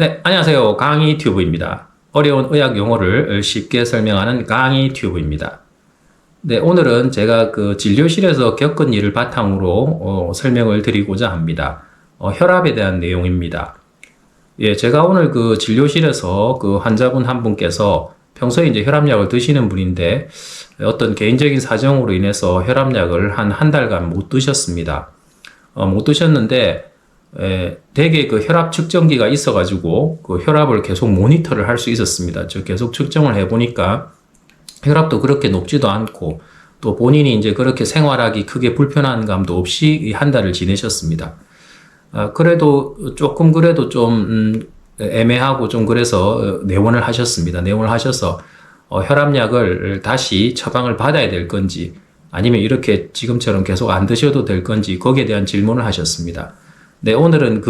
네, 안녕하세요. 강의 튜브입니다. 어려운 의학 용어를 쉽게 설명하는 강의 튜브입니다. 네, 오늘은 제가 그 진료실에서 겪은 일을 바탕으로 설명을 드리고자 합니다. 혈압에 대한 내용입니다. 예, 제가 오늘 그 진료실에서 그 환자분 한 분께서 평소에 이제 혈압약을 드시는 분인데 어떤 개인적인 사정으로 인해서 혈압약을 한 달간 못 드셨습니다. 못 드셨는데 대개 그 혈압 측정기가 있어가지고 그 혈압을 계속 모니터를 할 수 있었습니다. 저 계속 측정을 해보니까 혈압도 그렇게 높지도 않고 또 본인이 이제 그렇게 생활하기 크게 불편한 감도 없이 한 달을 지내셨습니다. 그래도 조금 그래도 좀 애매하고 좀 그래서 내원을 하셨습니다. 내원을 하셔서 혈압약을 다시 처방을 받아야 될 건지 아니면 이렇게 지금처럼 계속 안 드셔도 될 건지 거기에 대한 질문을 하셨습니다. 네, 오늘은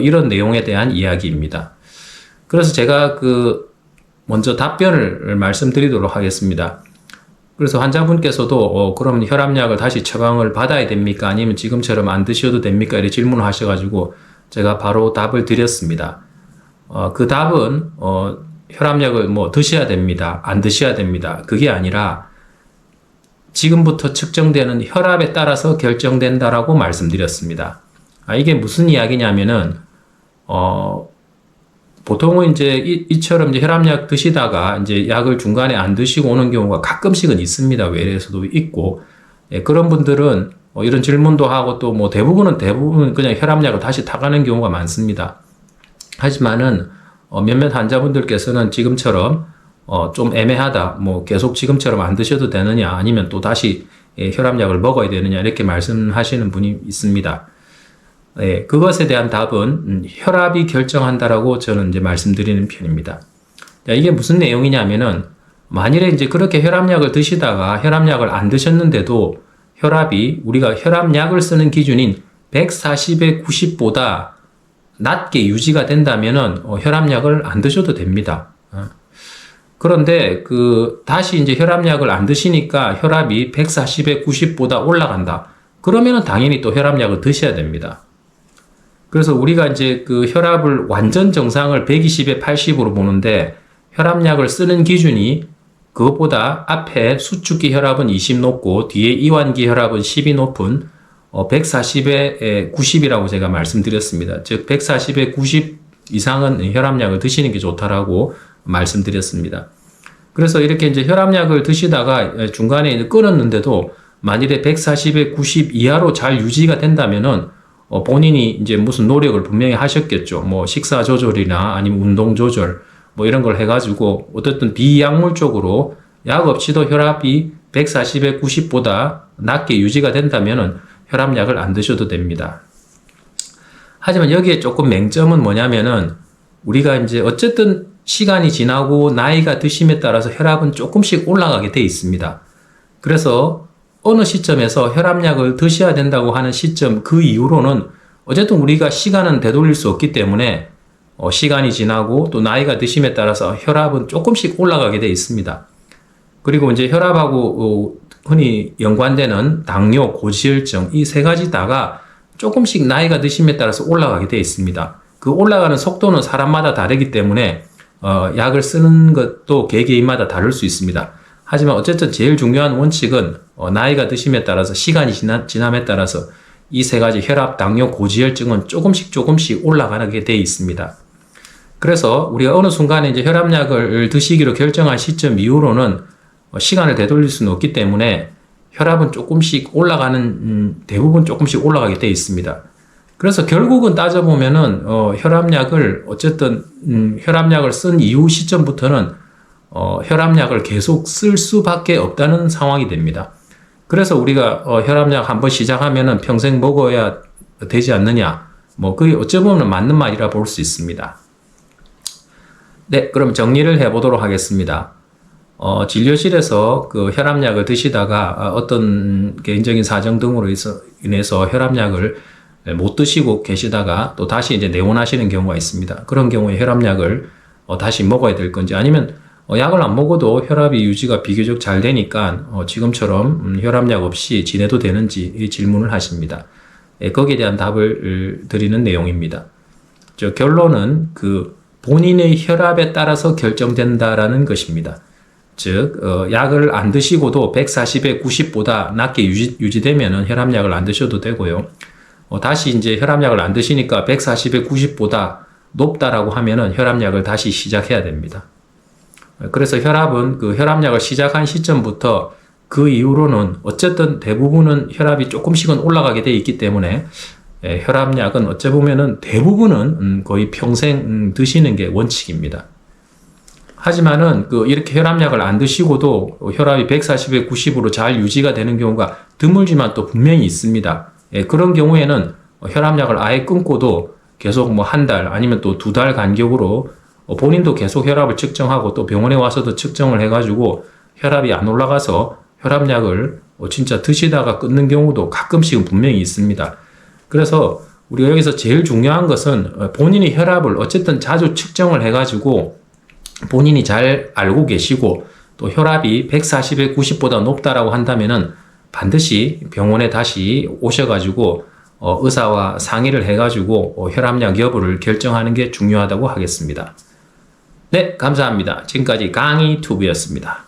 이런 내용에 대한 이야기입니다. 그래서 제가 먼저 답변을 말씀드리도록 하겠습니다. 그래서 환자분께서도, 그럼 혈압약을 다시 처방을 받아야 됩니까? 아니면 지금처럼 안 드셔도 됩니까? 이렇게 질문을 하셔가지고 제가 바로 답을 드렸습니다. 그 답은, 혈압약을 드셔야 됩니다. 안 드셔야 됩니다. 그게 아니라 지금부터 측정되는 혈압에 따라서 결정된다라고 말씀드렸습니다. 이게 무슨 이야기냐면은, 보통은 이제 이처럼 이제 혈압약 드시다가 이제 약을 중간에 안 드시고 오는 경우가 가끔씩은 있습니다. 외래에서도 있고, 예, 그런 분들은 이런 질문도 하고 또 대부분 그냥 혈압약을 다시 타가는 경우가 많습니다. 하지만은, 몇몇 환자분들께서는 지금처럼, 좀 애매하다, 계속 지금처럼 안 드셔도 되느냐, 아니면 또 다시 혈압약을 먹어야 되느냐, 이렇게 말씀하시는 분이 있습니다. 네, 그것에 대한 답은 혈압이 결정한다라고 저는 이제 말씀드리는 편입니다. 자, 이게 무슨 내용이냐면은 만일에 이제 그렇게 혈압약을 드시다가 혈압약을 안 드셨는데도 혈압이 우리가 혈압약을 쓰는 기준인 140에 90보다 낮게 유지가 된다면은 혈압약을 안 드셔도 됩니다. 그런데 다시 이제 혈압약을 안 드시니까 혈압이 140에 90보다 올라간다. 그러면은 당연히 또 혈압약을 드셔야 됩니다. 그래서 우리가 이제 혈압을 완전 정상을 120에 80으로 보는데 혈압약을 쓰는 기준이 그것보다 앞에 수축기 혈압은 20 높고 뒤에 이완기 혈압은 10이 높은 140에 90이라고 제가 말씀드렸습니다. 즉 140에 90 이상은 혈압약을 드시는 게 좋다라고 말씀드렸습니다. 그래서 이렇게 이제 혈압약을 드시다가 중간에 끊었는데도 만일에 140에 90 이하로 잘 유지가 된다면은 본인이 이제 무슨 노력을 분명히 하셨겠죠. 식사 조절이나 아니면 운동 조절, 이런 걸 해가지고, 어쨌든 비약물적으로 약 없이도 혈압이 140에 90보다 낮게 유지가 된다면은 혈압약을 안 드셔도 됩니다. 하지만 여기에 조금 맹점은 뭐냐면은, 우리가 이제 어쨌든 시간이 지나고 나이가 드심에 따라서 혈압은 조금씩 올라가게 돼 있습니다. 그래서 어느 시점에서 혈압약을 드셔야 된다고 하는 시점 그 이후로는 어쨌든 우리가 시간은 되돌릴 수 없기 때문에 시간이 지나고 또 나이가 드심에 따라서 혈압은 조금씩 올라가게 돼 있습니다. 그리고 이제 혈압하고 흔히 연관되는 당뇨, 고지혈증 이 세 가지 다가 조금씩 나이가 드심에 따라서 올라가게 돼 있습니다. 그 올라가는 속도는 사람마다 다르기 때문에 약을 쓰는 것도 개개인마다 다를 수 있습니다. 하지만 어쨌든 제일 중요한 원칙은 나이가 드심에 따라서 시간이 지남에 따라서 이 세 가지 혈압, 당뇨, 고지혈증은 조금씩 올라가게 돼 있습니다. 그래서 우리가 어느 순간에 이제 혈압약을 드시기로 결정한 시점 이후로는 시간을 되돌릴 수는 없기 때문에 혈압은 조금씩 올라가는 대부분 조금씩 올라가게 돼 있습니다. 그래서 결국은 따져보면은 혈압약을 어쨌든 혈압약을 쓴 이후 시점부터는 혈압약을 계속 쓸 수밖에 없다는 상황이 됩니다. 그래서 우리가 혈압약 한번 시작하면은 평생 먹어야 되지 않느냐, 그게 어쩌면 맞는 말이라 볼 수 있습니다. 네, 그럼 정리를 해보도록 하겠습니다. 진료실에서 혈압약을 드시다가 어떤 개인적인 사정 등으로 인해서 혈압약을 못 드시고 계시다가 또 다시 이제 내원하시는 경우가 있습니다. 그런 경우에 혈압약을 다시 먹어야 될 건지 아니면 약을 안 먹어도 혈압이 유지가 비교적 잘 되니까 지금처럼 혈압약 없이 지내도 되는지 이 질문을 하십니다. 거기에 대한 답을 드리는 내용입니다. 결론은 그 본인의 혈압에 따라서 결정된다라는 것입니다. 즉, 약을 안 드시고도 140에 90보다 낮게 유지되면은 혈압약을 안 드셔도 되고요. 다시 이제 혈압약을 안 드시니까 140에 90보다 높다라고 하면은 혈압약을 다시 시작해야 됩니다. 그래서 혈압은 그 혈압약을 시작한 시점부터 그 이후로는 어쨌든 대부분은 혈압이 조금씩은 올라가게 돼 있기 때문에 혈압약은 어찌 보면은 대부분은 거의 평생 드시는 게 원칙입니다. 하지만은 이렇게 혈압약을 안 드시고도 혈압이 140에 90으로 잘 유지가 되는 경우가 드물지만 또 분명히 있습니다. 그런 경우에는 혈압약을 아예 끊고도 계속 뭐 한 달 아니면 또 2달 간격으로 본인도 계속 혈압을 측정하고 또 병원에 와서도 측정을 해가지고 혈압이 안 올라가서 혈압약을 진짜 드시다가 끊는 경우도 가끔씩은 분명히 있습니다. 그래서 우리가 여기서 제일 중요한 것은 본인의 혈압을 어쨌든 자주 측정을 해가지고 본인이 잘 알고 계시고 또 혈압이 140에 90보다 높다라고 한다면은 반드시 병원에 다시 오셔가지고 의사와 상의를 해가지고 혈압약 여부를 결정하는 게 중요하다고 하겠습니다. 네, 감사합니다. 지금까지 강의투브였습니다.